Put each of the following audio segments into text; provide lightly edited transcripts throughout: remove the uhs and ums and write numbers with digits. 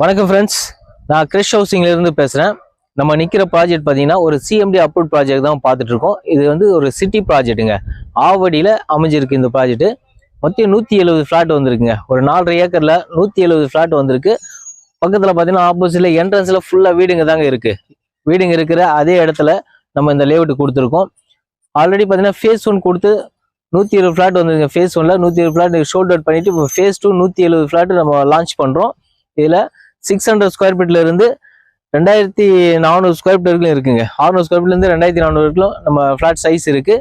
வணக்கம் ஃப்ரெண்ட்ஸ், நான் கிறிஷ் ஹவுசிங்ல இருந்து பேசுறேன். நம்ம நிக்கிற ப்ராஜெக்ட் பார்த்தீங்கன்னா ஒரு சிஎம்டி அப்ரூவ் ப்ராஜெக்ட் தான் பார்த்துட்டு இருக்கோம். இது வந்து ஒரு சிட்டி ப்ராஜெக்ட்டுங்க. ஆவடியில் அமைஞ்சிருக்கு இந்த ப்ராஜெக்ட். மொத்தம் 170 ஃப்ளாட் வந்திருக்குங்க. ஒரு 4.5 ஏக்கர்ல 170 ஃப்ளாட் வந்திருக்கு. பக்கத்தில் பார்த்தீங்கன்னா ஆப்போசிட்ல என்ட்ரன்ஸ்ல ஃபுல்லாக வீடுங்க தாங்க இருக்கு. வீடுங்க இருக்கிற அதே இடத்துல நம்ம இந்த லேஅவுட் கொடுத்துருக்கோம். ஆல்ரெடி பார்த்தீங்கன்னா ஃபேஸ் 1 கொடுத்து 120 ஃப்ளாட் வந்துருங்க. ஃபேஸ் 1ல 120 ஃப்ளாட் ஷோல்ட் அவுட் பண்ணிட்டு இப்போ ஃபேஸ் 2 170 ஃப்ளாட் நம்ம லான்ச் பண்றோம். இதுல 600 ஸ்கொயர் ஃபீட்ல இருந்து 2400 ஸ்கொயர் ஃபீட் வரைக்கும் இருக்குங்க. 600 ஸ்கொயர் ஃபீட்ல இருந்து 2400 வரைக்கும் நம்ம ஃபிளாட் சைஸ் இருக்கு.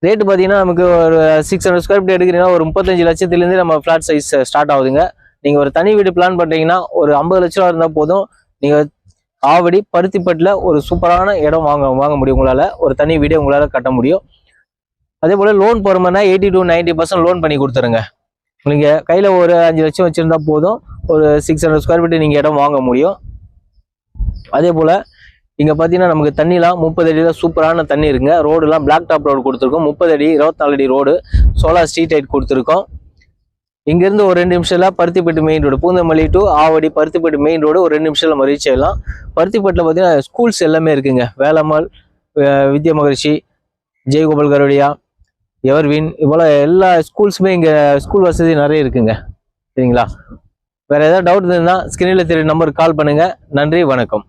ரேட்டு பார்த்தீங்கன்னா நமக்கு ஒரு 600 ஸ்கொயர் ஃபீட் எடுக்கிறீங்கன்னா ஒரு 35 லட்சத்துலேருந்து நம்ம ஃபிளாட் சைஸ் ஸ்டார்ட் ஆகுதுங்க. நீங்கள் ஒரு தனி வீடு பிளான் பண்ணுறீங்கன்னா ஒரு 50 லட்ச ரூபா இருந்தால் போதும். நீங்கள் ஆவடி பருத்திப்பட்டில் ஒரு சூப்பரான இடம் வாங்க முடியும். உங்களால் ஒரு தனி வீடே உங்களால் கட்ட முடியும். அதே போல் லோன் போகிறோம்னா 80 to 90% லோன் பண்ணி கொடுத்துருங்க. நீங்கள் கையில் ஒரு 5 லட்சம் வச்சுருந்தா போதும். ஒரு 600 ஸ்கொயர் ஃபீட் நீங்கள் இடம் வாங்க முடியும். அதே போல் இங்கே பார்த்தீங்கன்னா நமக்கு தண்ணிலாம் 30 அடியில் சூப்பரான தண்ணி இருக்குங்க. ரோடுலாம் பிளாக் டாப் ரோடு கொடுத்துருக்கோம். 30 அடி 24 அடி ரோடு, சோலார் ஸ்ட்ரீட் லைட் கொடுத்துருக்கோம். இங்கேருந்து ஒரு 2 நிமிஷம்ல Paruthipattu main road, Poonamallee to Avadi Paruthipattu main road ஒரு 2 நிமிஷம் நம்ம ரீச் ஆகலாம். பருத்திப்பட்டில் பார்த்தீங்கன்னா ஸ்கூல்ஸ் எல்லாமே இருக்குங்க. வேலம்மாள், வித்யா மகரிஷி, ஜெயகோபால் கரோடியா, எவர்வின், இவ்வளோ எல்லா ஸ்கூல்ஸுமே இங்கே ஸ்கூல் வசதி நிறைய இருக்குங்க. சரிங்களா? வேற ஏதாவது டவுட் இருந்தால் ஸ்கிரீனில் தெரிய நம்பருக்கு கால் பண்ணுங்க. நன்றி, வணக்கம்.